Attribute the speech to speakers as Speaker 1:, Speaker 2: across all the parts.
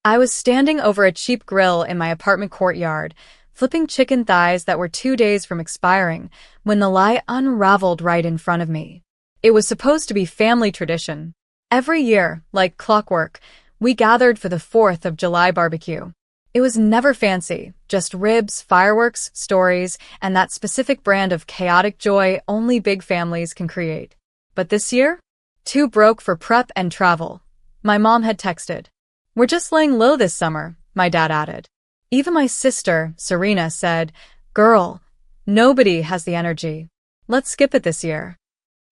Speaker 1: I was standing over a cheap grill in my apartment courtyard, flipping chicken thighs that were 2 days from expiring, when the lie unraveled right in front of me. It was supposed to be family tradition. Every year, like clockwork, we gathered for the 4th of July barbecue. It was never fancy, just ribs, fireworks, stories, and that specific brand of chaotic joy only big families can create. But this year, too broke for prep and travel. My mom had texted, "We're just laying low this summer," my dad added. Even my sister, Serena, said, "Girl, nobody has the energy. Let's skip it this year."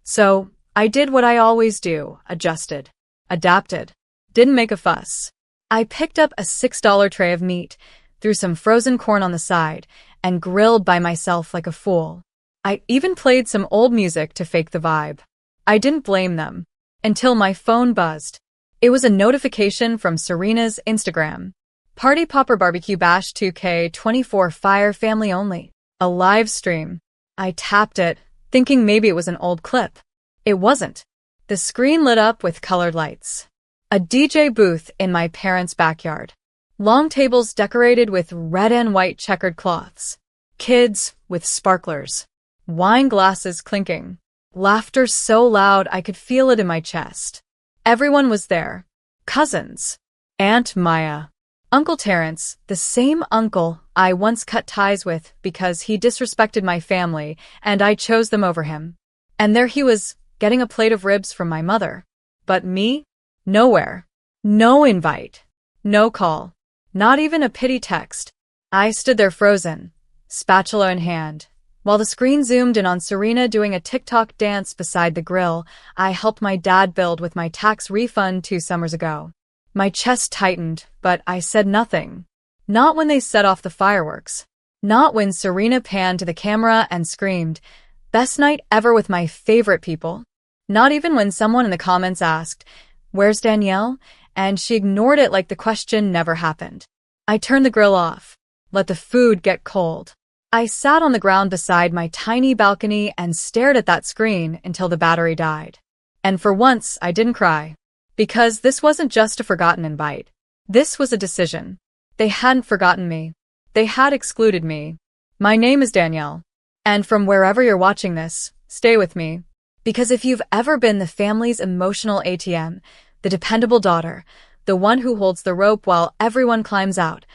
Speaker 1: So, I did what I always do, adjusted, adapted, didn't make a fuss. I picked up a $6 tray of meat, threw some frozen corn on the side, and grilled by myself like a fool. I even played some old music to fake the vibe. I didn't blame them. Until my phone buzzed. It was a notification from Serena's Instagram. Party Popper Barbecue Bash 2K24 Fire Family Only. A live stream. I tapped it, thinking maybe it was an old clip. It wasn't. The screen lit up with colored lights. A DJ booth in my parents' backyard. Long tables decorated with red and white checkered cloths. Kids with sparklers. Wine glasses clinking. Laughter so loud I could feel it in my chest. Everyone was there. Cousins. Aunt Maya. Uncle Terrence, the same uncle I once cut ties with because he disrespected my family and I chose them over him. And there he was, getting a plate of ribs from my mother. But me? Nowhere. No invite. No call. Not even a pity text. I stood there frozen, spatula in hand. While the screen zoomed in on Serena doing a TikTok dance beside the grill, I helped my dad build with my tax refund 2 summers ago. My chest tightened, but I said nothing. Not when they set off the fireworks. Not when Serena panned to the camera and screamed, "Best night ever with my favorite people." Not even when someone in the comments asked, "Where's Danielle?" and she ignored it like the question never happened. I turned the grill off. Let the food get cold. I sat on the ground beside my tiny balcony and stared at that screen until the battery died. And for once, I didn't cry. Because this wasn't just a forgotten invite. This was a decision. They hadn't forgotten me. They had excluded me. My name is Danielle. And from wherever you're watching this, stay with me. Because if you've ever been the family's emotional ATM, the dependable daughter, the one who holds the rope while everyone climbs out,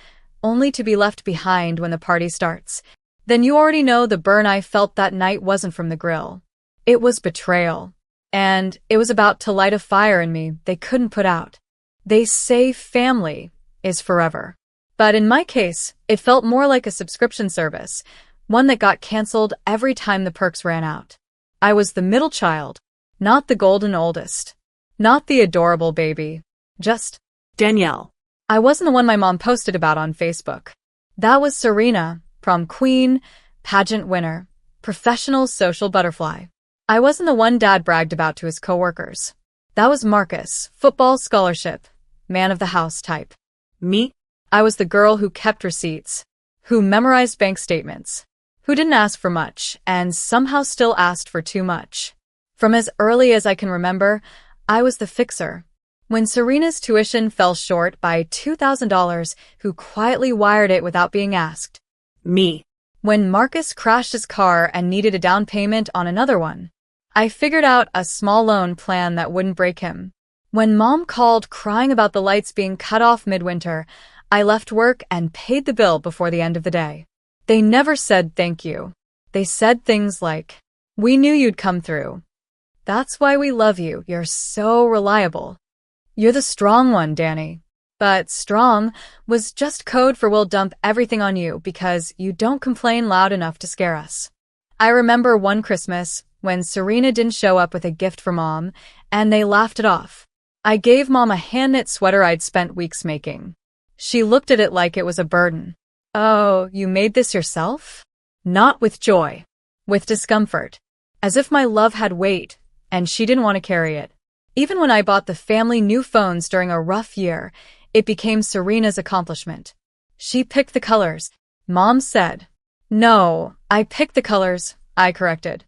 Speaker 1: only to be left behind when the party starts, then you already know the burn I felt that night wasn't from the grill. It was betrayal. And it was about to light a fire in me they couldn't put out. They say family is forever. But in my case, it felt more like a subscription service, one that got canceled every time the perks ran out. I was the middle child, not the golden oldest, not the adorable baby, just Danielle. I wasn't the one my mom posted about on Facebook. That was Serena, prom queen, pageant winner, professional social butterfly. I wasn't the one dad bragged about to his coworkers. That was Marcus, football scholarship, man of the house type. Me? I was the girl who kept receipts, who memorized bank statements, who didn't ask for much and somehow still asked for too much. From as early as I can remember, I was the fixer. When Serena's tuition fell short by $2,000, who quietly wired it without being asked. Me. When Marcus crashed his car and needed a down payment on another one. I figured out a small loan plan that wouldn't break him. When Mom called crying about the lights being cut off midwinter, I left work and paid the bill before the end of the day. They never said thank you. They said things like, "We knew you'd come through. That's why we love you. You're so reliable. You're the strong one, Danny." But strong was just code for we'll dump everything on you because you don't complain loud enough to scare us. I remember one Christmas when Serena didn't show up with a gift for Mom, and they laughed it off. I gave Mom a hand-knit sweater I'd spent weeks making. She looked at it like it was a burden. "Oh, you made this yourself?" Not with joy. With discomfort. As if my love had weight, and she didn't want to carry it. Even when I bought the family new phones during a rough year, it became Serena's accomplishment. She picked the colors. Mom said, "No, I picked the colors," I corrected.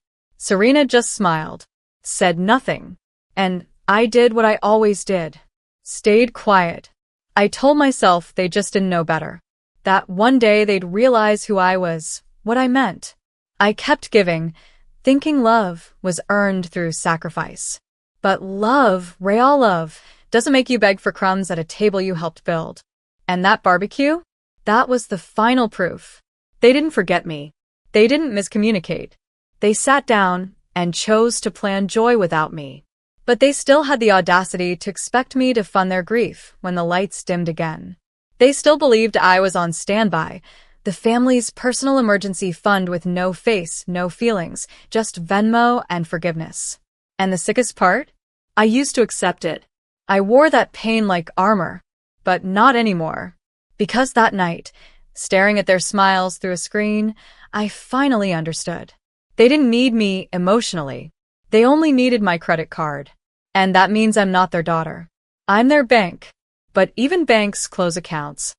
Speaker 1: Serena just smiled, said nothing, and I did what I always did. Stayed quiet. I told myself they just didn't know better. That one day they'd realize who I was, what I meant. I kept giving, thinking love was earned through sacrifice. But love, real love, doesn't make you beg for crumbs at a table you helped build. And that barbecue? That was the final proof. They didn't forget me. They didn't miscommunicate. They sat down and chose to plan joy without me. But they still had the audacity to expect me to fund their grief when the lights dimmed again. They still believed I was on standby, the family's personal emergency fund with no face, no feelings, just Venmo and forgiveness. And the sickest part? I used to accept it. I wore that pain like armor, but not anymore. Because that night, staring at their smiles through a screen, I finally understood. They didn't need me emotionally. They only needed my credit card. And that means I'm not their daughter. I'm their bank. But even banks close accounts.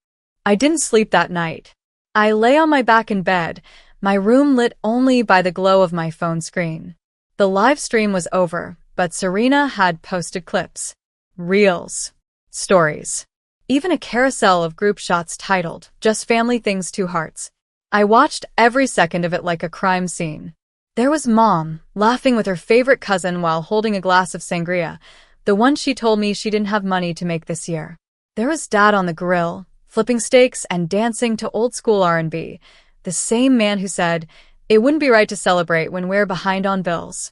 Speaker 1: I didn't sleep that night. I lay on my back in bed, my room lit only by the glow of my phone screen. The live stream was over, but Serena had posted clips, reels, stories, even a carousel of group shots titled, "Just Family Things, Two Hearts." I watched every second of it like a crime scene. There was Mom, laughing with her favorite cousin while holding a glass of sangria, the one she told me she didn't have money to make this year. There was Dad on the grill, flipping steaks and dancing to old-school R&B, the same man who said, "It wouldn't be right to celebrate when we're behind on bills."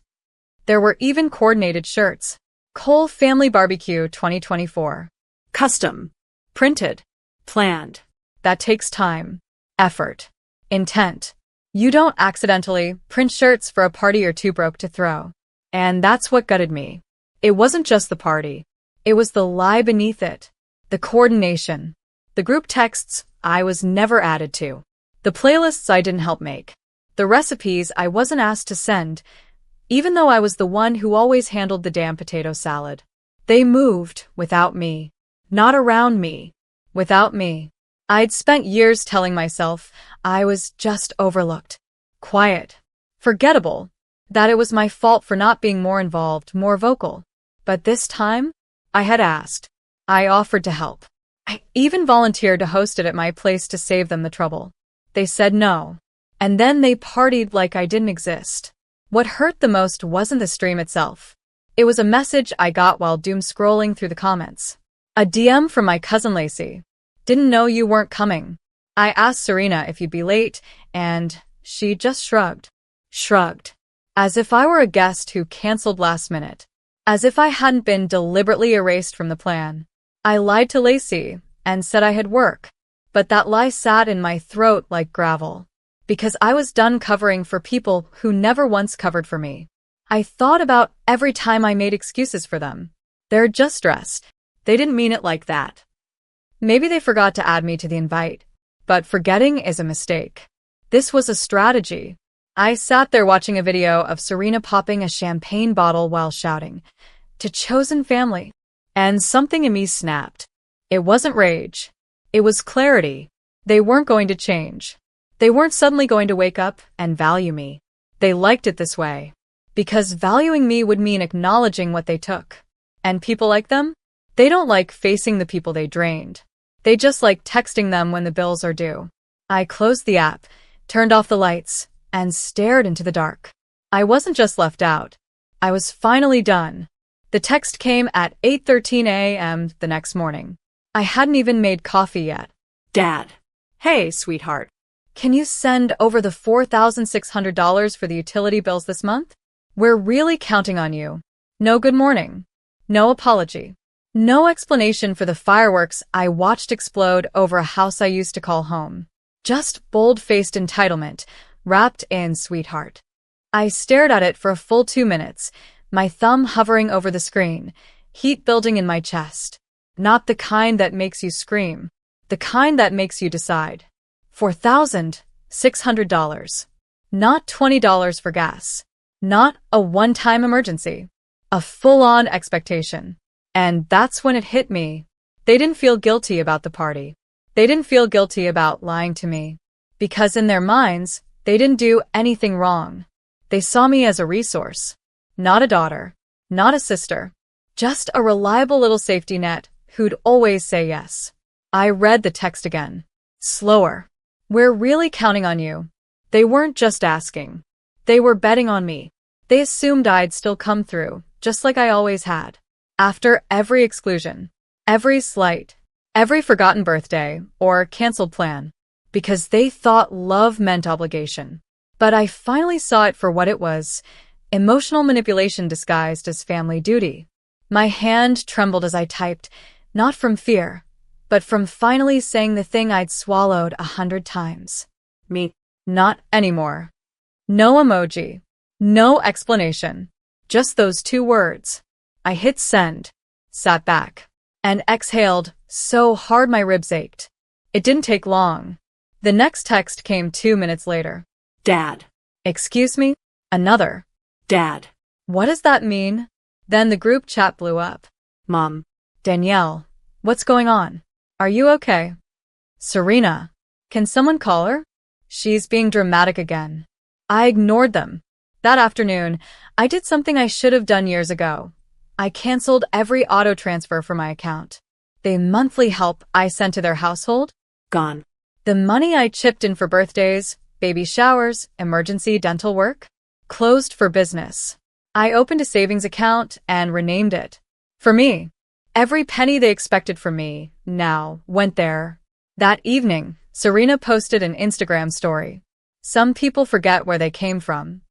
Speaker 1: There were even coordinated shirts. Cole Family Barbecue 2024. Custom. Printed. Planned. That takes time, effort, intent. You don't accidentally print shirts for a party you're too broke to throw. And that's what gutted me. It wasn't just the party. It was the lie beneath it. The coordination. The group texts I was never added to. The playlists I didn't help make. The recipes I wasn't asked to send, even though I was the one who always handled the damn potato salad. They moved without me. Not around me. Without me. I'd spent years telling myself I was just overlooked. Quiet. Forgettable. That it was my fault for not being more involved, more vocal. But this time, I had asked. I offered to help. I even volunteered to host it at my place to save them the trouble. They said no. And then they partied like I didn't exist. What hurt the most wasn't the stream itself. It was a message I got while doom scrolling through the comments. A DM from my cousin Lacey. "Didn't know you weren't coming. I asked Serena if you'd be late, and she just shrugged. Shrugged. As if I were a guest who canceled last minute. As if I hadn't been deliberately erased from the plan. I lied to Lacey and said I had work, but that lie sat in my throat like gravel. Because I was done covering for people who never once covered for me. I thought about every time I made excuses for them. They're just stressed. They didn't mean it like that. Maybe they forgot to add me to the invite, but forgetting is a mistake. This was a strategy. I sat there watching a video of Serena popping a champagne bottle while shouting, "To chosen family." And something in me snapped. It wasn't rage. It was clarity. They weren't going to change. They weren't suddenly going to wake up and value me. They liked it this way. Because valuing me would mean acknowledging what they took. And people like them? They don't like facing the people they drained. They just like texting them when the bills are due. I closed the app, turned off the lights, and stared into the dark. I wasn't just left out. I was finally done. The text came at 8:13 a.m. the next morning. I hadn't even made coffee yet. "Dad. Hey, sweetheart. Can you send over the $4,600 for the utility bills this month? We're really counting on you. No good morning. No apology. No explanation for the fireworks I watched explode over a house I used to call home. Just bold-faced entitlement, wrapped in sweetheart. I stared at it for a full 2 minutes, my thumb hovering over the screen, heat building in my chest. Not the kind that makes you scream. The kind that makes you decide. $4,600. Not $20 for gas. Not a one-time emergency. A full-on expectation. And that's when it hit me. They didn't feel guilty about the party. They didn't feel guilty about lying to me. Because in their minds, they didn't do anything wrong. They saw me as a resource. Not a daughter. Not a sister. Just a reliable little safety net who'd always say yes. I read the text again. Slower. We're really counting on you. They weren't just asking. They were betting on me. They assumed I'd still come through, just like I always had. After every exclusion, every slight, every forgotten birthday or canceled plan, because they thought love meant obligation. But I finally saw it for what it was, emotional manipulation disguised as family duty. My hand trembled as I typed, not from fear, but from finally saying the thing I'd swallowed 100 times. Me. Not anymore. No emoji. No explanation. Just those 2 words. I hit send, sat back, and exhaled so hard my ribs ached. It didn't take long. The next text came 2 minutes later.
Speaker 2: Dad.
Speaker 1: Excuse me? Another.
Speaker 2: Dad.
Speaker 1: What does that mean? Then the group chat blew up.
Speaker 2: Mom.
Speaker 1: Danielle, what's going on? Are you okay? Serena, can someone call her? She's being dramatic again. I ignored them. That afternoon, I did something I should have done years ago. I canceled every auto transfer for my account. The monthly help I sent to their household?
Speaker 2: Gone.
Speaker 1: The money I chipped in for birthdays, baby showers, emergency dental work? Closed for business. I opened a savings account and renamed it. For me. Every penny they expected from me, now, went there. That evening, Serena posted an Instagram story. Some people forget where they came from.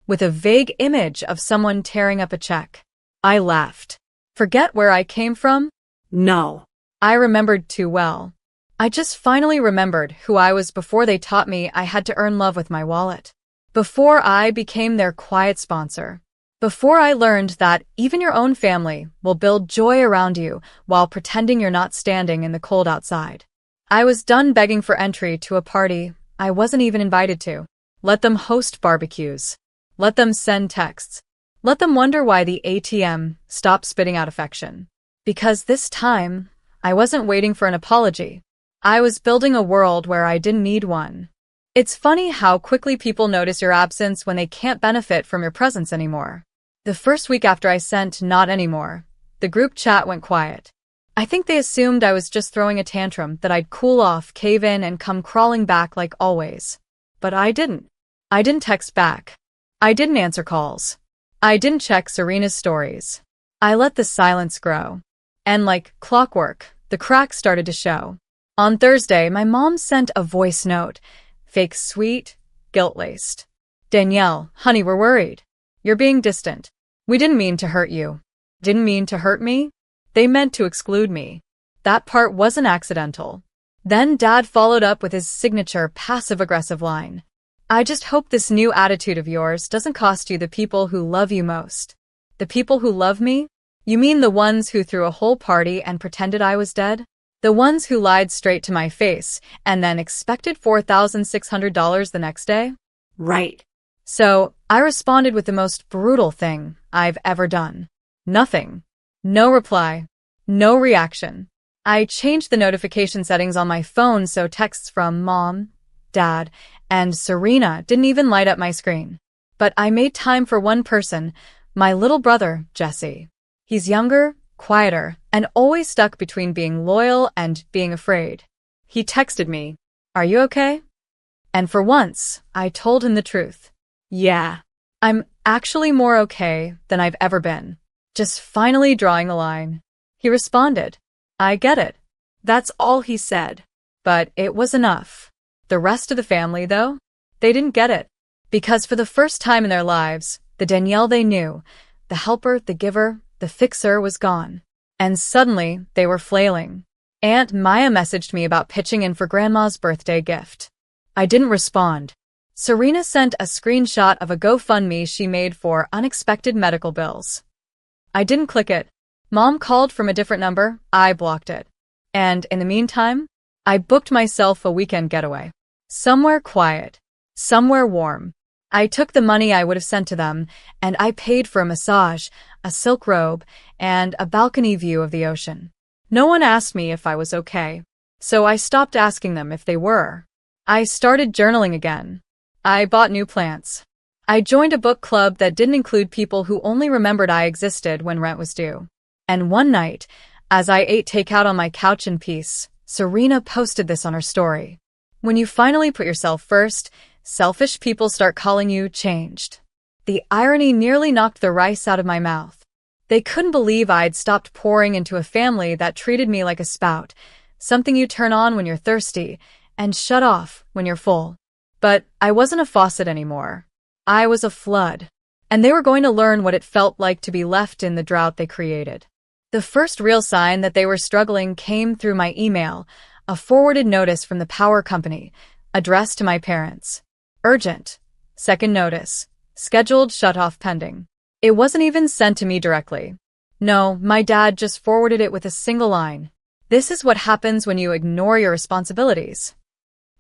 Speaker 1: With a vague image of someone tearing up a check. I laughed. Forget where I came from?
Speaker 2: No.
Speaker 1: I remembered too well. I just finally remembered who I was before they taught me I had to earn love with my wallet. Before I became their quiet sponsor. Before I learned that even your own family will build joy around you while pretending you're not standing in the cold outside. I was done begging for entry to a party I wasn't even invited to. Let them host barbecues. Let them send texts. Let them wonder why the ATM stopped spitting out affection. Because this time, I wasn't waiting for an apology. I was building a world where I didn't need one. It's funny how quickly people notice your absence when they can't benefit from your presence anymore. The first week after I sent not anymore, the group chat went quiet. I think they assumed I was just throwing a tantrum, that I'd cool off, cave in, and come crawling back like always. But I didn't. I didn't text back. I didn't answer calls. I didn't check Serena's stories. I let the silence grow. And like clockwork, the cracks started to show. On Thursday, my mom sent a voice note. Fake sweet, guilt-laced. Danielle, honey, we're worried. You're being distant. We didn't mean to hurt you. Didn't mean to hurt me? They meant to exclude me. That part wasn't accidental. Then Dad followed up with his signature passive-aggressive line. I just hope this new attitude of yours doesn't cost you the people who love you most. The people who love me? You mean the ones who threw a whole party and pretended I was dead? The ones who lied straight to my face and then expected $4,600 the next day?
Speaker 2: Right.
Speaker 1: So, I responded with the most brutal thing I've ever done. Nothing. No reply. No reaction. I changed the notification settings on my phone so texts from Mom, Dad, and Serena didn't even light up my screen. But I made time for one person, my little brother, Jesse. He's younger, quieter, and always stuck between being loyal and being afraid. He texted me, "Are you okay?" And for once, I told him the truth. Yeah, I'm actually more okay than I've ever been. Just finally drawing the line. He responded, "I get it." That's all he said. But it was enough. The rest of the family, though, they didn't get it. Because for the first time in their lives, the Danielle they knew, the helper, the giver, the fixer was gone. And suddenly, they were flailing. Aunt Maya messaged me about pitching in for Grandma's birthday gift. I didn't respond. Serena sent a screenshot of a GoFundMe she made for unexpected medical bills. I didn't click it. Mom called from a different number. I blocked it. And in the meantime, I booked myself a weekend getaway. Somewhere quiet. Somewhere warm. I took the money I would have sent to them, and I paid for a massage, a silk robe, and a balcony view of the ocean. No one asked me if I was okay, so I stopped asking them if they were. I started journaling again. I bought new plants. I joined a book club that didn't include people who only remembered I existed when rent was due. And one night, As I ate takeout on my couch in peace, Serena posted this on her story. When you finally put yourself first, selfish people start calling you changed. The irony nearly knocked the rice out of my mouth. They couldn't believe I'd stopped pouring into a family that treated me like a spout, something you turn on when you're thirsty and shut off when you're full. But I wasn't a faucet anymore. I was a flood. And they were going to learn what it felt like to be left in the drought they created. The first real sign that they were struggling came through my email, a forwarded notice from the power company, addressed to my parents. Urgent. Second notice. Scheduled shut-off pending. It wasn't even sent to me directly. No, my dad just forwarded it with a single line. This is what happens when you ignore your responsibilities.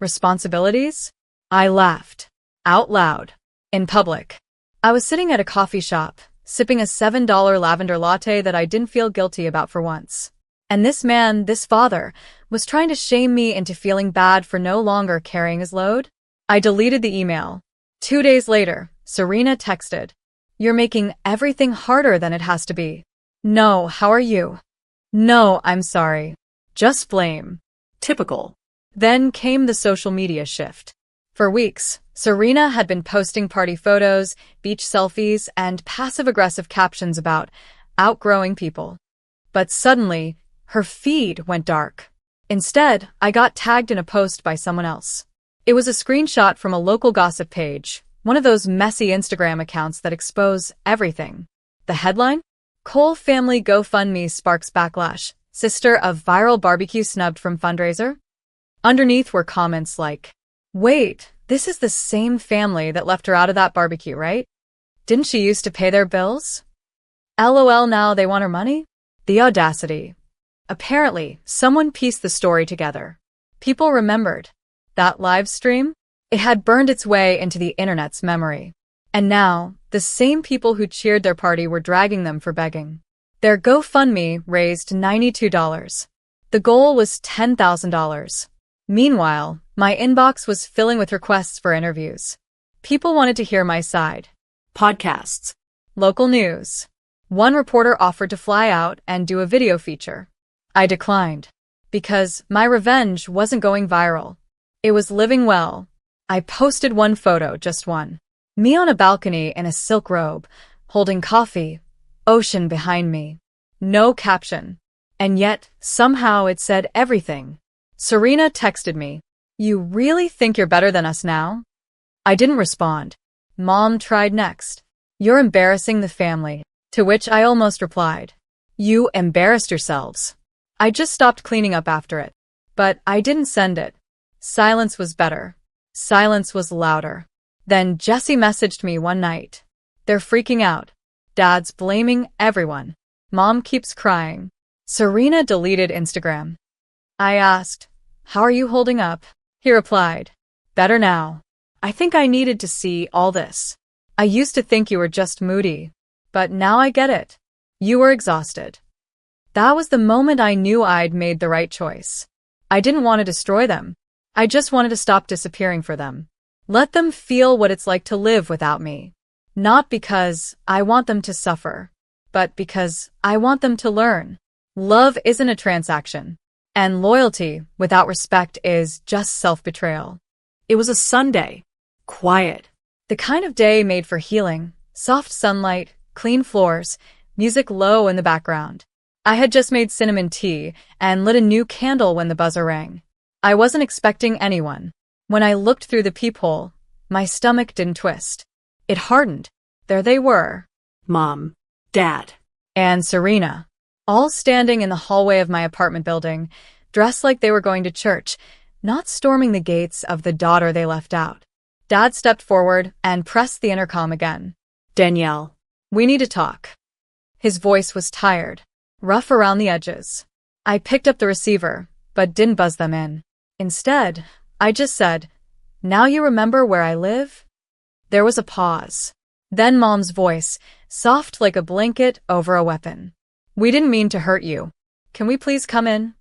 Speaker 1: Responsibilities? I laughed. Out loud. In public. I was sitting at a coffee shop, sipping a $7 lavender latte that I didn't feel guilty about for once. And this man, this father, was trying to shame me into feeling bad for no longer carrying his load. I deleted the email. 2 days later, Serena texted, "You're making everything harder than it has to be." No, how are you? No, I'm sorry. Just blame.
Speaker 2: Typical.
Speaker 1: Then came the social media shift. For weeks, Serena had been posting party photos, beach selfies, and passive-aggressive captions about outgrowing people. But suddenly, her feed went dark. Instead, I got tagged in a post by someone else. It was a screenshot from a local gossip page, one of those messy Instagram accounts that expose everything. The headline? Cole family GoFundMe sparks backlash. Sister of viral barbecue snubbed from fundraiser? Underneath were comments like, "Wait, this is the same family that left her out of that barbecue, right? Didn't she used to pay their bills? LOL, now they want her money?" The audacity. Apparently, someone pieced the story together. People remembered. That live stream? It had burned its way into the internet's memory. And now, the same people who cheered their party were dragging them for begging. Their GoFundMe raised $92. The goal was $10,000. Meanwhile, my inbox was filling with requests for interviews. People wanted to hear my side.
Speaker 2: Podcasts.
Speaker 1: Local news. One reporter offered to fly out and do a video feature. I declined. Because my revenge wasn't going viral. It was living well. I posted one photo, just one. Me on a balcony in a silk robe, holding coffee, ocean behind me. No caption. And yet, somehow it said everything. Serena texted me, "You really think you're better than us now?" I didn't respond. Mom tried next. "You're embarrassing the family." To which I almost replied, "You embarrassed yourselves." I just stopped cleaning up after it. But I didn't send it. Silence was better. Silence was louder. Then Jesse messaged me one night. "They're freaking out. Dad's blaming everyone. Mom keeps crying." Serena deleted Instagram. I asked, "How are you holding up?" He replied, "Better now. I think I needed to see all this. I used to think you were just moody. But now I get it. You were exhausted." That was the moment I knew I'd made the right choice. I didn't want to destroy them. I just wanted to stop disappearing for them. Let them feel what it's like to live without me. Not because I want them to suffer, but because I want them to learn. Love isn't a transaction. And loyalty without respect is just self-betrayal.
Speaker 2: It was a Sunday. Quiet.
Speaker 1: The kind of day made for healing. Soft sunlight, clean floors, music low in the background. I had just made cinnamon tea and lit a new candle when the buzzer rang. I wasn't expecting anyone. When I looked through the peephole, my stomach didn't twist. It hardened. There they were.
Speaker 2: Mom. Dad.
Speaker 1: And Serena. All standing in the hallway of my apartment building, dressed like they were going to church, not storming the gates of the daughter they left out. Dad stepped forward and pressed the intercom again.
Speaker 2: "Danielle.
Speaker 1: We need to talk." His voice was tired, rough around the edges. I picked up the receiver, but didn't buzz them in. Instead, I just said, "Now you remember where I live?" There was a pause. Then Mom's voice, soft like a blanket over a weapon. "We didn't mean to hurt you. Can we please come in?"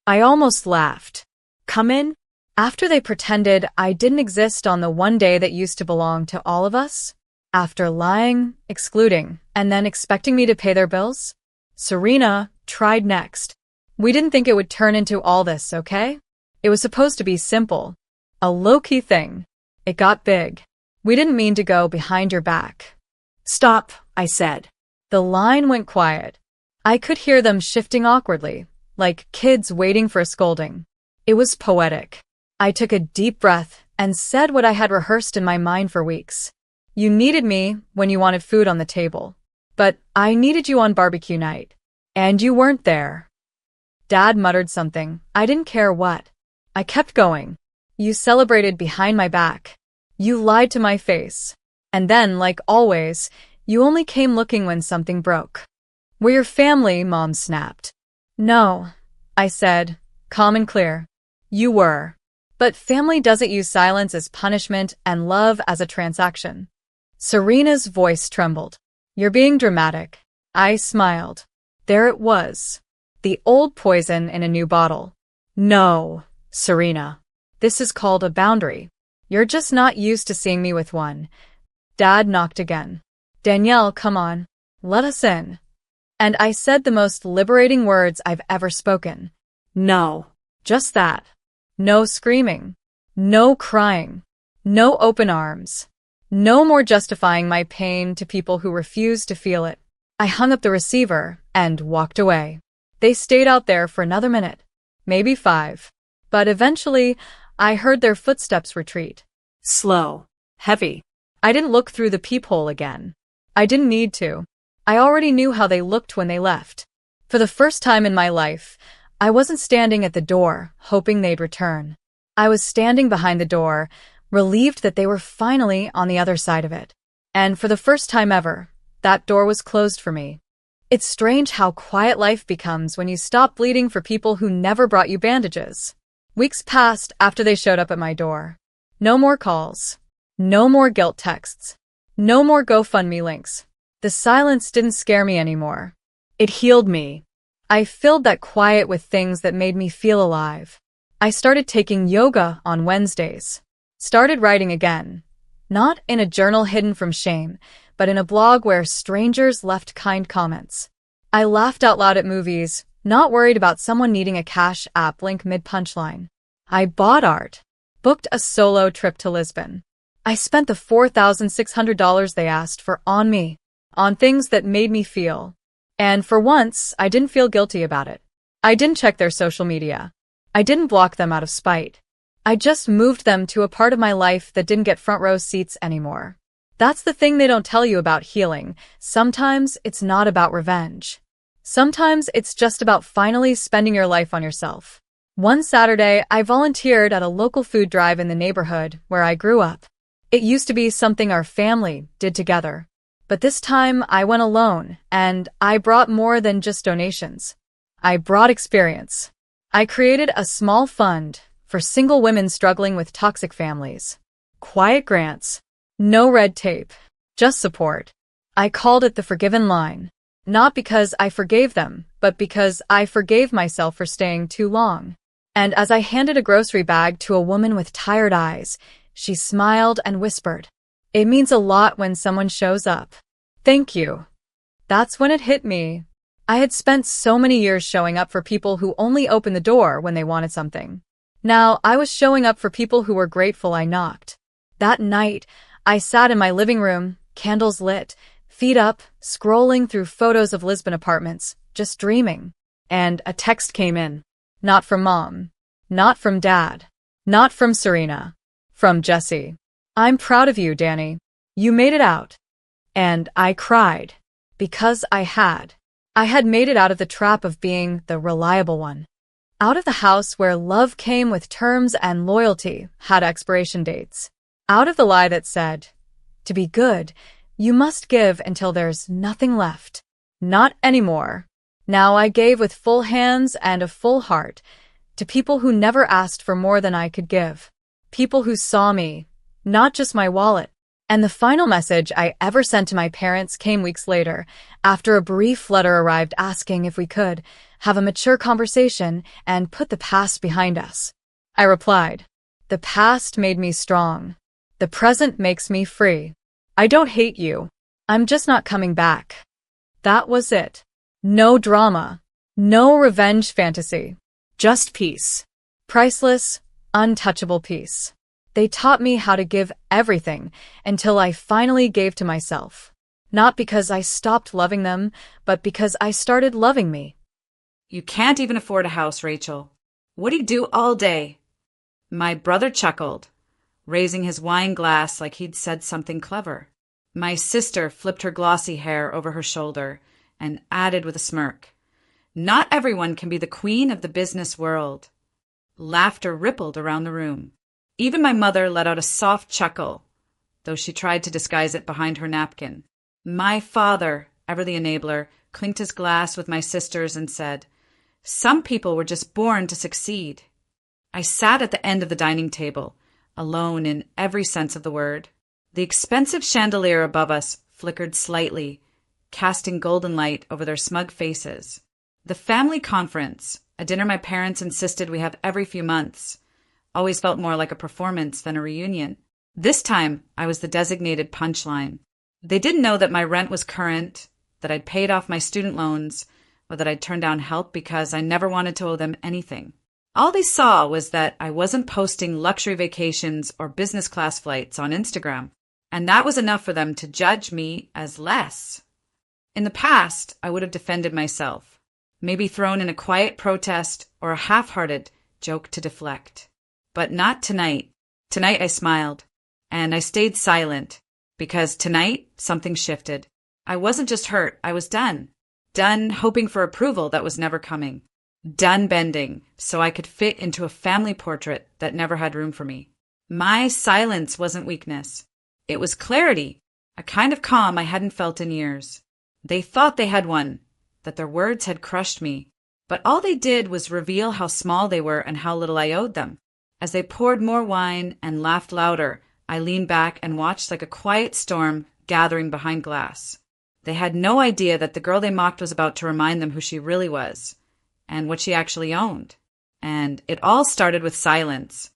Speaker 1: I almost laughed. Come in? After they pretended I didn't exist on the one day that used to belong to all of us? After lying, excluding, and then expecting me to pay their bills? Serena, tried next. We didn't think it would turn into all this, okay? It was supposed to be simple. A low-key thing. It got big. We didn't mean to go behind your back.
Speaker 2: Stop, I said.
Speaker 1: The line went quiet. I could hear them shifting awkwardly, like kids waiting for a scolding. It was poetic. I took a deep breath and said what I had rehearsed in my mind for weeks. You needed me when you wanted food on the table. But I needed you on barbecue night. And you weren't there. Dad muttered something. I didn't care what. I kept going. You celebrated behind my back. You lied to my face. And then, like always, you only came looking when something broke. We're your family, Mom snapped. No, I said, calm and clear. You were. But family doesn't use silence as punishment and love as a transaction. Serena's voice trembled. You're being dramatic. I smiled. There it was. The old poison in a new bottle. No, Serena. This is called a boundary. You're just not used to seeing me with one. Dad knocked again. Danielle, come on. Let us in. And I said the most liberating words I've ever spoken.
Speaker 2: No.
Speaker 1: Just that. No screaming. No crying. No open arms. No more justifying my pain to people who refuse to feel it. I hung up the receiver and walked away. They stayed out there for another minute, maybe 5. But eventually, I heard their footsteps retreat.
Speaker 2: Slow. Heavy.
Speaker 1: I didn't look through the peephole again. I didn't need to. I already knew how they looked when they left. For the first time in my life, I wasn't standing at the door, hoping they'd return. I was standing behind the door, relieved that they were finally on the other side of it. And for the first time ever, that door was closed for me. It's strange how quiet life becomes when you stop bleeding for people who never brought you bandages. Weeks passed after they showed up at my door. No more calls. No more guilt texts. No more GoFundMe links. The silence didn't scare me anymore. It healed me. I filled that quiet with things that made me feel alive. I started taking yoga on Wednesdays. Started writing again. Not in a journal hidden from shame, but in a blog where strangers left kind comments. I laughed out loud at movies, not worried about someone needing a Cash App link mid-punchline. I bought art. Booked a solo trip to Lisbon. I spent the $4,600 they asked for on me, on things that made me feel. And for once, I didn't feel guilty about it. I didn't check their social media. I didn't block them out of spite. I just moved them to a part of my life that didn't get front row seats anymore. That's the thing they don't tell you about healing. Sometimes it's not about revenge. Sometimes it's just about finally spending your life on yourself. One Saturday, I volunteered at a local food drive in the neighborhood where I grew up. It used to be something our family did together. But this time, I went alone, and I brought more than just donations. I brought experience. I created a small fund for single women struggling with toxic families. Quiet grants. No red tape. Just support. I called it the Forgiven Line. Not because I forgave them, but because I forgave myself for staying too long. And as I handed a grocery bag to a woman with tired eyes, she smiled and whispered, "It means a lot when someone shows up. Thank you." That's when it hit me. I had spent so many years showing up for people who only opened the door when they wanted something. Now I was showing up for people who were grateful I knocked. That night, I sat in my living room, candles lit, feet up, scrolling through photos of Lisbon apartments, just dreaming. And a text came in. Not from Mom. Not from Dad. Not from Serena. From Jesse. "I'm proud of you, Danny. You made it out." And I cried. Because I had. I had made it out of the trap of being the reliable one. Out of the house where love came with terms and loyalty had expiration dates. Out of the lie that said, to be good, you must give until there's nothing left. Not anymore. Now I gave with full hands and a full heart to people who never asked for more than I could give. People who saw me, not just my wallet. And the final message I ever sent to my parents came weeks later, after a brief letter arrived asking if we could have a mature conversation and put the past behind us. I replied, "The past made me strong. The present makes me free. I don't hate you. I'm just not coming back." That was it. No drama. No revenge fantasy.
Speaker 2: Just peace.
Speaker 1: Priceless, untouchable peace. They taught me how to give everything until I finally gave to myself. Not because I stopped loving them, but because I started loving me.
Speaker 3: You can't even afford a house, Rachel. What do you do all day? My brother chuckled, raising his wine glass like he'd said something clever. My sister flipped her glossy hair over her shoulder and added with a smirk, "Not everyone can be the queen of the business world." Laughter rippled around the room. Even my mother let out a soft chuckle, though she tried to disguise it behind her napkin. My father, ever the enabler, clinked his glass with my sisters and said, "Some people were just born to succeed." I sat at the end of the dining table, alone in every sense of the word. The expensive chandelier above us flickered slightly, casting golden light over their smug faces. The family conference, a dinner my parents insisted we have every few months, always felt more like a performance than a reunion. This time, I was the designated punchline. They didn't know that my rent was current, that I'd paid off my student loans, or that I'd turned down help because I never wanted to owe them anything. All they saw was that I wasn't posting luxury vacations or business class flights on Instagram, and that was enough for them to judge me as less. In the past, I would have defended myself, maybe thrown in a quiet protest or a half-hearted joke to deflect. But not tonight. Tonight I smiled, and I stayed silent, because tonight something shifted. I wasn't just hurt, I was done. Done hoping for approval that was never coming. Done bending so I could fit into a family portrait that never had room for me. My silence wasn't weakness. It was clarity, a kind of calm I hadn't felt in years. They thought they had one, that their words had crushed me. But all they did was reveal how small they were and how little I owed them. As they poured more wine and laughed louder, I leaned back and watched like a quiet storm gathering behind glass. They had no idea that the girl they mocked was about to remind them who she really was, and what she actually owned. And it all started with silence.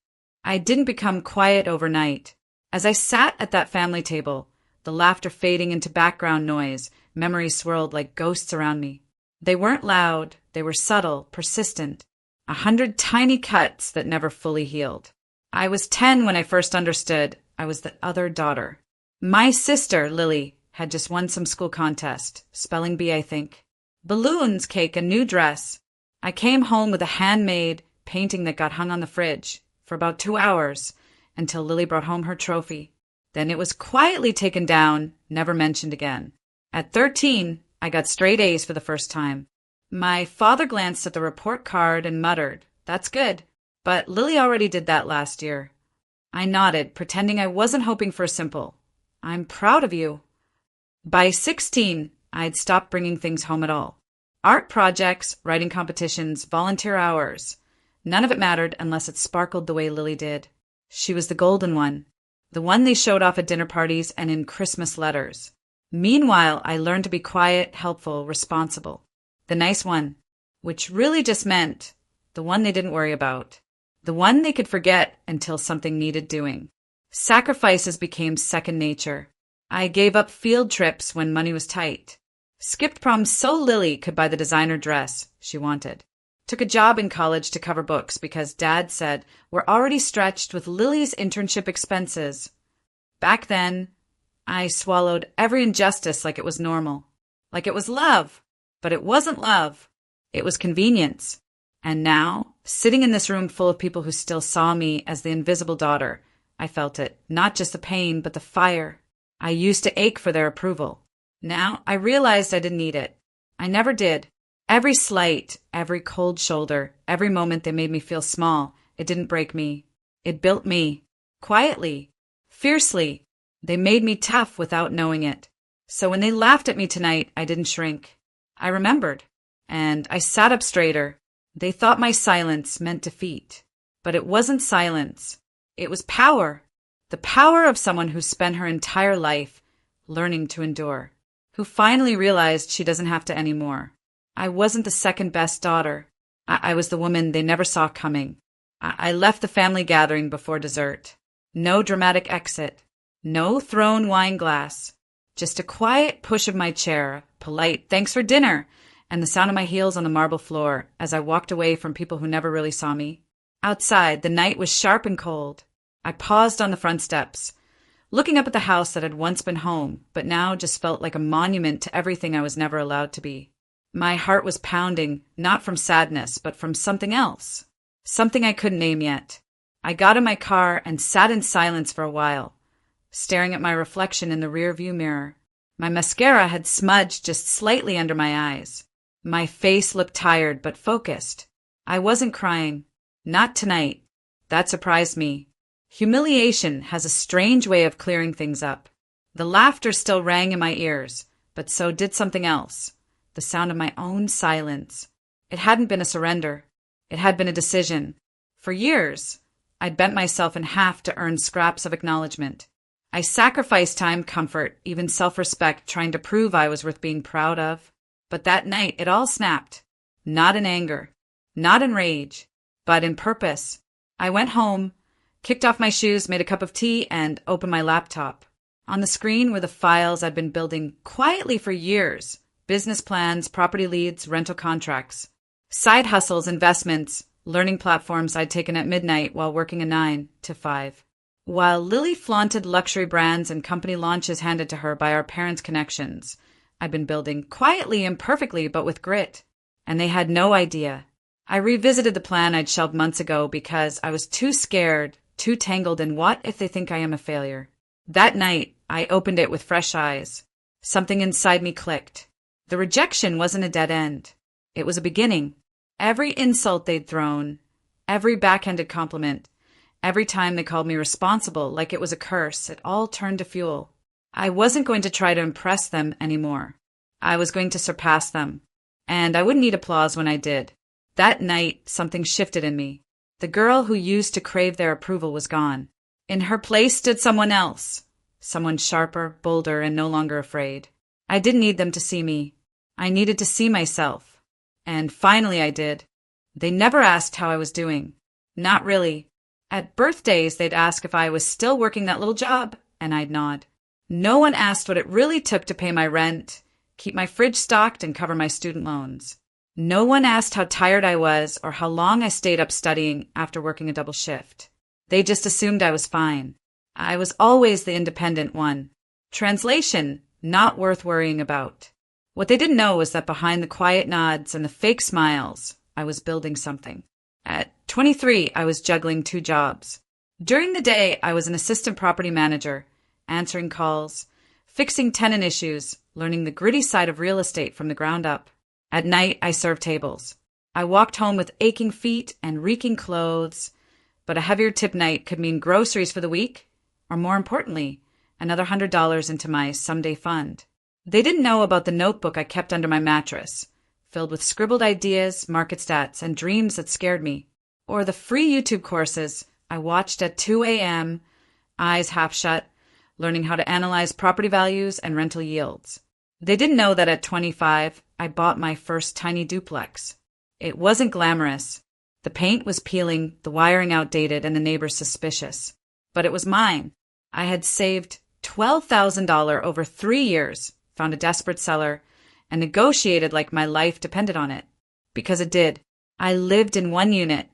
Speaker 3: I didn't become quiet overnight. As I sat at that family table, the laughter fading into background noise, memories swirled like ghosts around me. They weren't loud, they were subtle, persistent. 100 tiny cuts that never fully healed. I was 10 when I first understood I was the other daughter. My sister, Lily, had just won some school contest, spelling bee, I think. Balloons, cake, a new dress. I came home with a handmade painting that got hung on the fridge for about 2 hours until Lily brought home her trophy. Then it was quietly taken down, never mentioned again. At 13, I got straight A's for the first time. My father glanced at the report card and muttered, "That's good." But Lily already did that last year. I nodded, pretending I wasn't hoping for a simple, "I'm proud of you." By 16, I'd stopped bringing things home at all. Art projects, writing competitions, volunteer hours. None of it mattered unless it sparkled the way Lily did. She was the golden one, the one they showed off at dinner parties and in Christmas letters. Meanwhile, I learned to be quiet, helpful, responsible. The nice one, which really just meant the one they didn't worry about. The one they could forget until something needed doing. Sacrifices became second nature. I gave up field trips when money was tight. Skipped prom so Lily could buy the designer dress she wanted. Took a job in college to cover books because Dad said we're already stretched with Lily's internship expenses. Back then, I swallowed every injustice like it was normal. Like it was love. But it wasn't love. It was convenience. And now, sitting in this room full of people who still saw me as the invisible daughter, I felt it, not just the pain, but the fire. I used to ache for their approval. Now, I realized I didn't need it. I never did. Every slight, every cold shoulder, every moment they made me feel small, it didn't break me. It built me. Quietly. Fiercely. They made me tough without knowing it. So when they laughed at me tonight, I didn't shrink. I remembered, and I sat up straighter. They thought my silence meant defeat. But it wasn't silence. It was power. The power of someone who spent her entire life learning to endure. Who finally realized she doesn't have to anymore. I wasn't the second best daughter. I was the woman they never saw coming. I left the family gathering before dessert. No dramatic exit. No thrown wine glass. Just a quiet push of my chair, polite "thanks for dinner," and the sound of my heels on the marble floor as I walked away from people who never really saw me. Outside, the night was sharp and cold. I paused on the front steps, looking up at the house that had once been home, but now just felt like a monument to everything I was never allowed to be. My heart was pounding, not from sadness, but from something else. Something I couldn't name yet. I got in my car and sat in silence for a while, staring at my reflection in the rearview mirror. My mascara had smudged just slightly under my eyes. My face looked tired but focused. I wasn't crying. Not tonight. That surprised me. Humiliation has a strange way of clearing things up. The laughter still rang in my ears, but so did something else. The sound of my own silence. It hadn't been a surrender. It had been a decision. For years, I'd bent myself in half to earn scraps of acknowledgement. I sacrificed time, comfort, even self-respect, trying to prove I was worth being proud of. But that night, it all snapped. Not in anger, not in rage, but in purpose. I went home, kicked off my shoes, made a cup of tea, and opened my laptop. On the screen were the files I'd been building quietly for years. Business plans, property leads, rental contracts. Side hustles, investments, learning platforms I'd taken at midnight while working a 9 to 5. While Lily flaunted luxury brands and company launches handed to her by our parents' connections, I'd been building quietly, imperfectly, but with grit. And they had no idea. I revisited the plan I'd shelved months ago because I was too scared, too tangled in what if they think I am a failure. That night, I opened it with fresh eyes. Something inside me clicked. The rejection wasn't a dead end. It was a beginning. Every insult they'd thrown, every backhanded compliment, every time they called me responsible like it was a curse, it all turned to fuel. I wasn't going to try to impress them anymore. I was going to surpass them. And I wouldn't need applause when I did. That night, something shifted in me. The girl who used to crave their approval was gone. In her place stood someone else. Someone sharper, bolder, and no longer afraid. I didn't need them to see me. I needed to see myself. And finally I did. They never asked how I was doing. Not really. At birthdays, they'd ask if I was still working that little job, and I'd nod. No one asked what it really took to pay my rent, keep my fridge stocked, and cover my student loans. No one asked how tired I was or how long I stayed up studying after working a double shift. They just assumed I was fine. I was always the independent one. Translation, not worth worrying about. What they didn't know was that behind the quiet nods and the fake smiles, I was building something. At 23, I was juggling 2 jobs. During the day, I was an assistant property manager, answering calls, fixing tenant issues, learning the gritty side of real estate from the ground up. At night, I served tables. I walked home with aching feet and reeking clothes, but a heavier tip night could mean groceries for the week, or more importantly, another $100 into my someday fund. They didn't know about the notebook I kept under my mattress, filled with scribbled ideas, market stats, and dreams that scared me, or the free YouTube courses I watched at 2 a.m., eyes half shut, learning how to analyze property values and rental yields. They didn't know that at 25, I bought my first tiny duplex. It wasn't glamorous. The paint was peeling, the wiring outdated, and the neighbors suspicious. But it was mine. I had saved $12,000 over 3 years, found a desperate seller, and negotiated like my life depended on it. Because it did. I lived in one unit,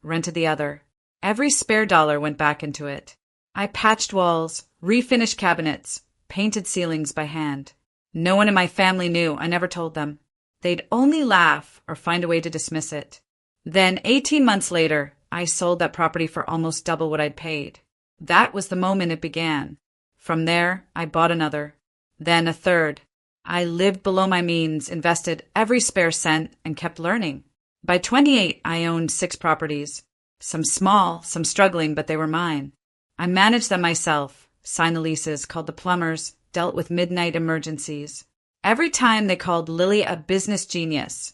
Speaker 3: rented the other. Every spare dollar went back into it. I patched walls, refinished cabinets, painted ceilings by hand. No one in my family knew. I never told them. They'd only laugh or find a way to dismiss it. Then, 18 months later, I sold that property for almost double what I'd paid. That was the moment it began. From there, I bought another. Then a third. I lived below my means, invested every spare cent, and kept learning. By 28, I owned 6 properties. Some small, some struggling, but they were mine. I managed them myself, signed the leases, called the plumbers, dealt with midnight emergencies. Every time they called Lily a business genius,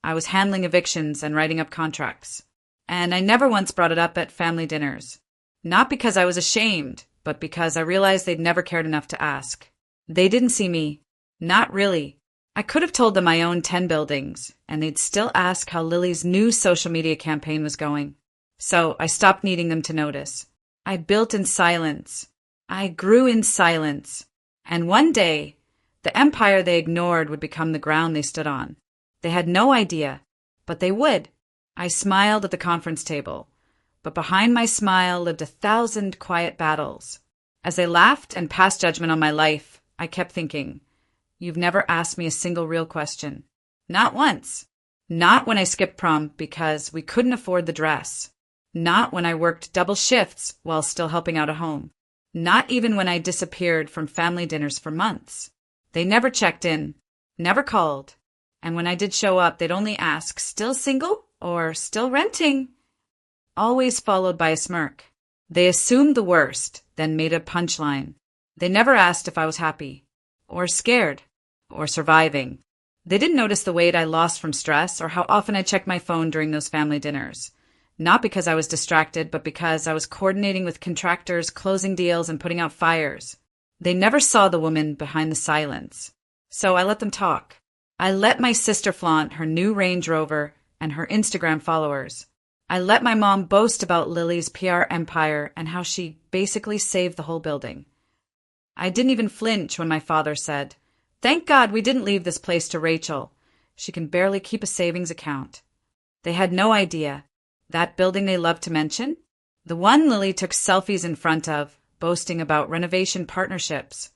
Speaker 3: I was handling evictions and writing up contracts. And I never once brought it up at family dinners. Not because I was ashamed, but because I realized they'd never cared enough to ask. They didn't see me. Not really. I could have told them I owned 10 buildings, and they'd still ask how Lily's new social media campaign was going. So I stopped needing them to notice. I built in silence. I grew in silence. And one day, the empire they ignored would become the ground they stood on. They had no idea, but they would. I smiled at the conference table, but behind my smile lived 1,000 quiet battles. As they laughed and passed judgment on my life, I kept thinking, you've never asked me a single real question. Not once. Not when I skipped prom because we couldn't afford the dress. Not when I worked double shifts while still helping out at home. Not even when I disappeared from family dinners for months. They never checked in, never called. And when I did show up, they'd only ask, still single or still renting? Always followed by a smirk. They assumed the worst, then made a punchline. They never asked if I was happy, or scared, or surviving. They didn't notice the weight I lost from stress or how often I checked my phone during those family dinners. Not because I was distracted, but because I was coordinating with contractors, closing deals, and putting out fires. They never saw the woman behind the silence. So I let them talk. I let my sister flaunt her new Range Rover and her Instagram followers. I let my mom boast about Lily's PR empire and how she basically saved the whole building. I didn't even flinch when my father said, "Thank God we didn't leave this place to Rachel. She can barely keep a savings account." They had no idea. That building they loved to mention? The one Lily took selfies in front of, boasting about renovation partnerships.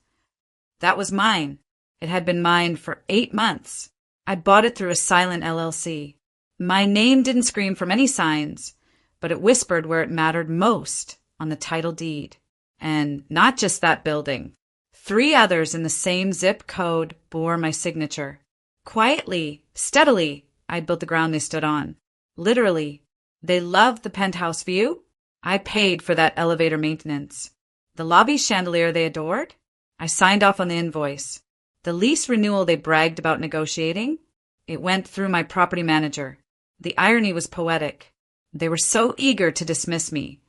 Speaker 3: That was mine. It had been mine for 8 months. I bought it through a silent LLC. My name didn't scream from any signs, but it whispered where it mattered most, on the title deed. And not just that building. 3 others in the same zip code bore my signature. Quietly, steadily, I'd built the ground they stood on. Literally. They loved the penthouse view. I paid for that elevator maintenance. The lobby chandelier they adored. I signed off on the invoice. The lease renewal they bragged about negotiating. It went through my property manager. The irony was poetic. They were so eager to dismiss me,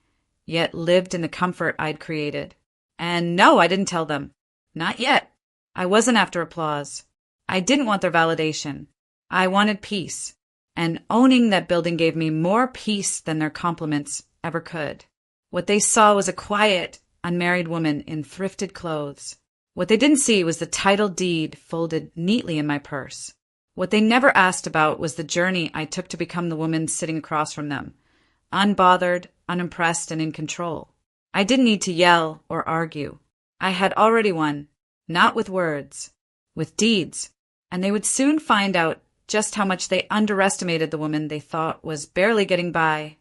Speaker 3: yet lived in the comfort I'd created. And no, I didn't tell them. Not yet. I wasn't after applause. I didn't want their validation. I wanted peace. And owning that building gave me more peace than their compliments ever could. What they saw was a quiet, unmarried woman in thrifted clothes. What they didn't see was the title deed folded neatly in my purse. What they never asked about was the journey I took to become the woman sitting across from them, unbothered, unimpressed, and in control. I didn't need to yell or argue. I had already won, not with words, with deeds, and they would soon find out just how much they underestimated the woman they thought was barely getting by.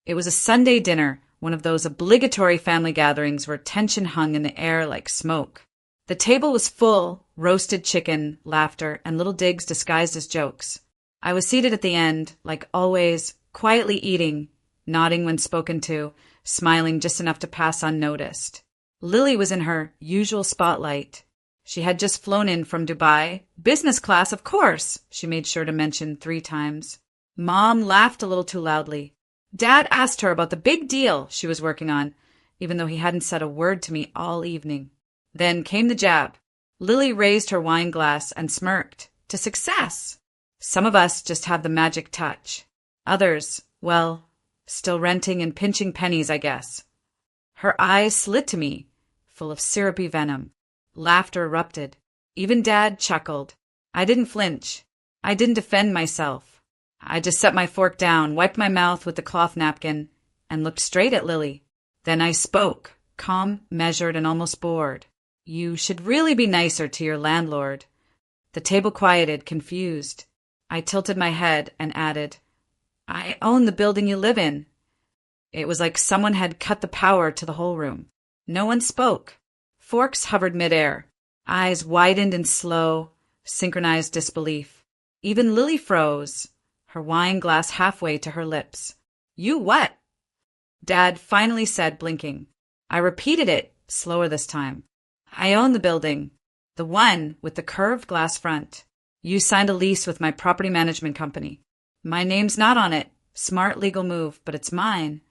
Speaker 3: It was a Sunday dinner, one of those obligatory family gatherings where tension hung in the air like smoke. The table was full, roasted chicken, laughter, and little digs disguised as jokes. I was seated at the end, like always, quietly eating, nodding when spoken to, smiling just enough to pass unnoticed. Lily was in her usual spotlight. She had just flown in from Dubai. Business class, of course, she made sure to mention 3 times. Mom laughed a little too loudly. Dad asked her about the big deal she was working on, even though he hadn't said a word to me all evening. Then came the jab. Lily raised her wine glass and smirked. To success. Some of us just have the magic touch. Others, well, still renting and pinching pennies, I guess. Her eyes slid to me, full of syrupy venom. Laughter erupted. Even Dad chuckled. I didn't flinch. I didn't defend myself. I just set my fork down, wiped my mouth with the cloth napkin, and looked straight at Lily. Then I spoke, calm, measured, and almost bored. You should really be nicer to your landlord. The table quieted, confused. I tilted my head and added, I own the building you live in. It was like someone had cut the power to the whole room. No one spoke. Forks hovered midair. Eyes widened in slow, synchronized disbelief. Even Lily froze, her wine glass halfway to her lips. You what? Dad finally said, blinking. I repeated it, slower this time. I own the building, the one with the curved glass front. You signed a lease with my property management company. My name's not on it. Smart legal move, but it's mine.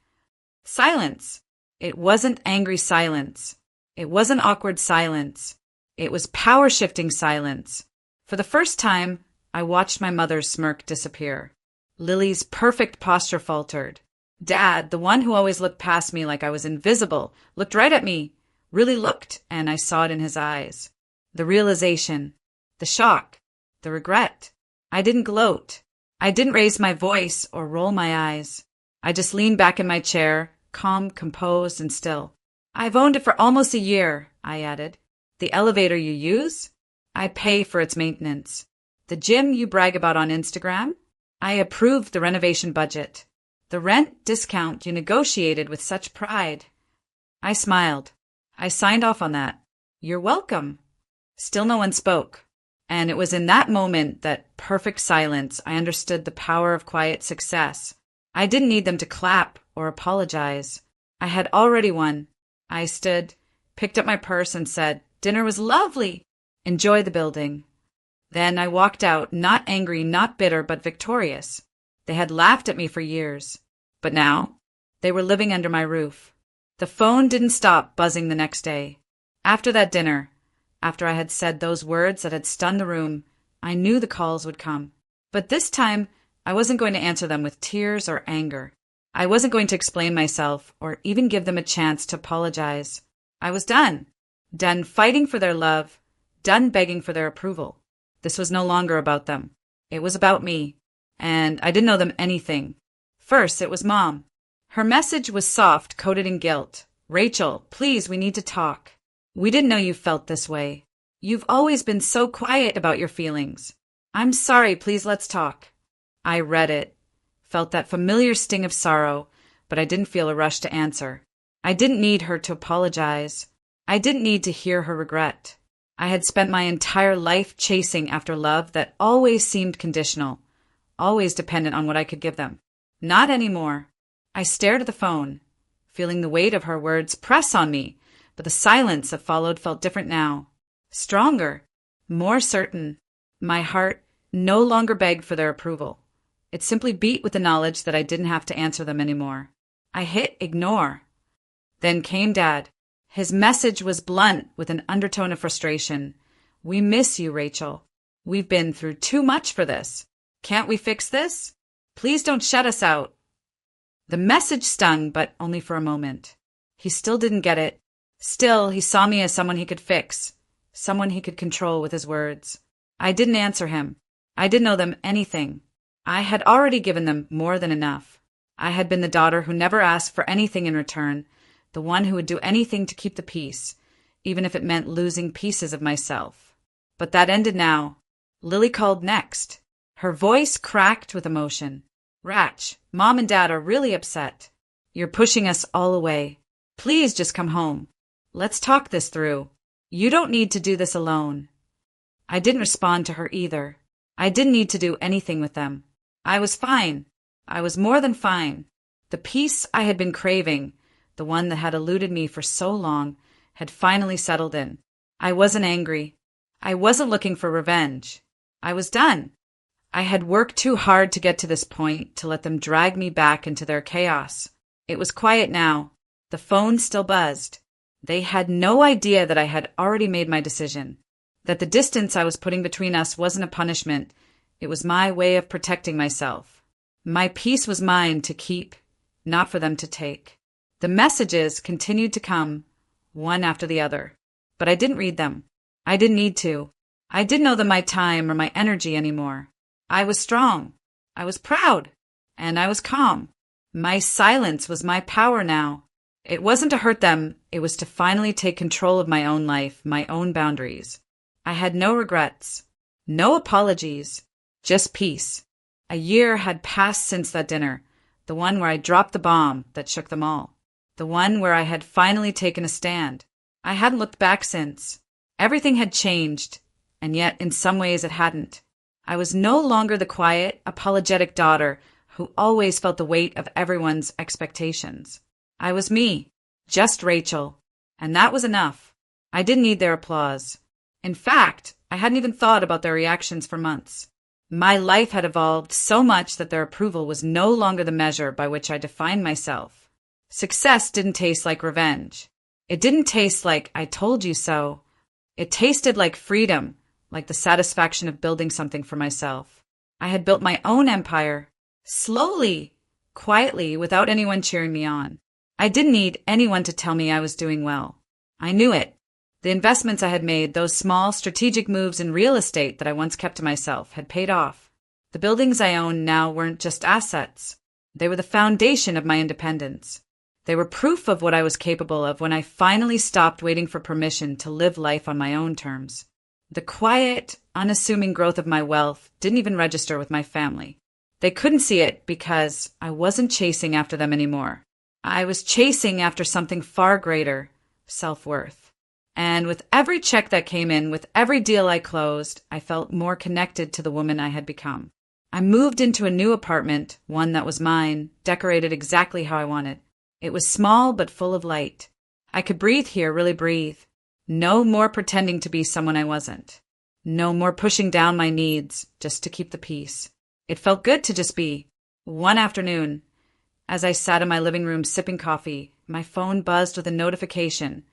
Speaker 3: Silence. It wasn't angry silence. It wasn't awkward silence. It was power-shifting silence. For the first time, I watched my mother's smirk disappear. Lily's perfect posture faltered. Dad, the one who always looked past me like I was invisible, looked right at me. Really looked, and I saw it in his eyes. The realization, the shock, the regret. I didn't gloat. I didn't raise my voice or roll my eyes. I just leaned back in my chair, calm, composed, and still. I've owned it for almost a year, I added. The elevator you use? I pay for its maintenance. The gym you brag about on Instagram? I approved the renovation budget. The rent discount you negotiated with such pride. I smiled. I signed off on that. You're welcome. Still no one spoke. And it was in that moment, that perfect silence, I understood the power of quiet success. I didn't need them to clap or apologize. I had already won. I stood, picked up my purse and said, "Dinner was lovely. Enjoy the building." Then I walked out, not angry, not bitter, but victorious. They had laughed at me for years. But now, they were living under my roof. The phone didn't stop buzzing the next day. After that dinner, after I had said those words that had stunned the room, I knew the calls would come. But this time, I wasn't going to answer them with tears or anger. I wasn't going to explain myself or even give them a chance to apologize. I was done. Done fighting for their love. Done begging for their approval. This was no longer about them. It was about me. And I didn't owe them anything. First, it was Mom. Her message was soft, coated in guilt. "Rachel, please, we need to talk. We didn't know you felt this way. You've always been so quiet about your feelings. I'm sorry, please let's talk." I read it, felt that familiar sting of sorrow, but I didn't feel a rush to answer. I didn't need her to apologize. I didn't need to hear her regret. I had spent my entire life chasing after love that always seemed conditional, always dependent on what I could give them. Not anymore. I stared at the phone, feeling the weight of her words press on me, but the silence that followed felt different now. Stronger, more certain. My heart no longer begged for their approval. It simply beat with the knowledge that I didn't have to answer them anymore. I hit ignore. Then came Dad. His message was blunt with an undertone of frustration. "We miss you, Rachel. We've been through too much for this. Can't we fix this? Please don't shut us out." The message stung, but only for a moment. He still didn't get it. Still, he saw me as someone he could fix, someone he could control with his words. I didn't answer him. I didn't owe them anything. I had already given them more than enough. I had been the daughter who never asked for anything in return, the one who would do anything to keep the peace, even if it meant losing pieces of myself. But that ended now. Lily called next. Her voice cracked with emotion. "Ratch, Mom and Dad are really upset. You're pushing us all away. Please just come home. Let's talk this through. You don't need to do this alone." I didn't respond to her either. I didn't need to do anything with them. I was fine. I was more than fine. The peace I had been craving, the one that had eluded me for so long, had finally settled in. I wasn't angry. I wasn't looking for revenge. I was done. I had worked too hard to get to this point to let them drag me back into their chaos. It was quiet now. The phone still buzzed. They had no idea that I had already made my decision, that the distance I was putting between us wasn't a punishment. It was my way of protecting myself. My peace was mine to keep, not for them to take. The messages continued to come, one after the other, but I didn't read them. I didn't need to. I didn't owe them my time or my energy anymore. I was strong. I was proud. And I was calm. My silence was my power now. It wasn't to hurt them. It was to finally take control of my own life, my own boundaries. I had no regrets, no apologies, just peace. A year had passed since that dinner, the one where I dropped the bomb that shook them all, the one where I had finally taken a stand. I hadn't looked back since. Everything had changed, and yet in some ways it hadn't. I was no longer the quiet, apologetic daughter who always felt the weight of everyone's expectations. I was me, just Rachel, and that was enough. I didn't need their applause. In fact, I hadn't even thought about their reactions for months. My life had evolved so much that their approval was no longer the measure by which I defined myself. Success didn't taste like revenge. It didn't taste like "I told you so." It tasted like freedom, like the satisfaction of building something for myself. I had built my own empire, slowly, quietly, without anyone cheering me on. I didn't need anyone to tell me I was doing well. I knew it. The investments I had made, those small strategic moves in real estate that I once kept to myself, had paid off. The buildings I owned now weren't just assets. They were the foundation of my independence. They were proof of what I was capable of when I finally stopped waiting for permission to live life on my own terms. The quiet, unassuming growth of my wealth didn't even register with my family. They couldn't see it because I wasn't chasing after them anymore. I was chasing after something far greater, self-worth. And with every check that came in, with every deal I closed, I felt more connected to the woman I had become. I moved into a new apartment, one that was mine, decorated exactly how I wanted. It was small but full of light. I could breathe here, really breathe. No more pretending to be someone I wasn't. No more pushing down my needs just to keep the peace. It felt good to just be. One afternoon, as I sat in my living room sipping coffee, my phone buzzed with a notification.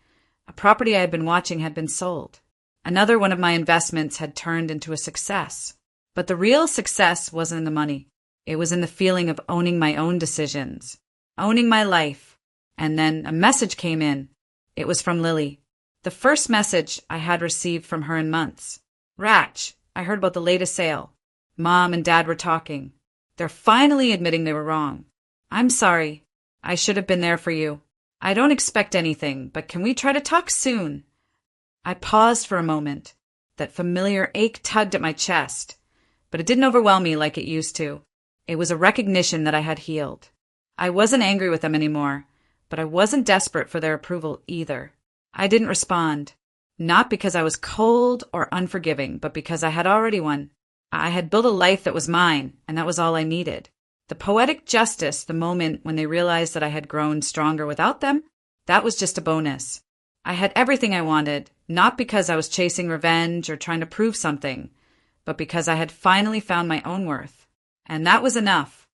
Speaker 3: A property I had been watching had been sold. Another one of my investments had turned into a success. But the real success wasn't in the money. It was in the feeling of owning my own decisions, owning my life. And then a message came in. It was from Lily. The first message I had received from her in months. Ratch, I heard about the latest sale. Mom and Dad were talking. They're finally admitting they were wrong. I'm sorry. I should have been there for you. I don't expect anything, but can we try to talk soon? I paused for a moment. That familiar ache tugged at my chest, but it didn't overwhelm me like it used to. It was a recognition that I had healed. I wasn't angry with them anymore, but I wasn't desperate for their approval either. I didn't respond, not because I was cold or unforgiving, but because I had already won. I had built a life that was mine, and that was all I needed. The poetic justice, the moment when they realized that I had grown stronger without them, that was just a bonus. I had everything I wanted, not because I was chasing revenge or trying to prove something, but because I had finally found my own worth. And that was enough.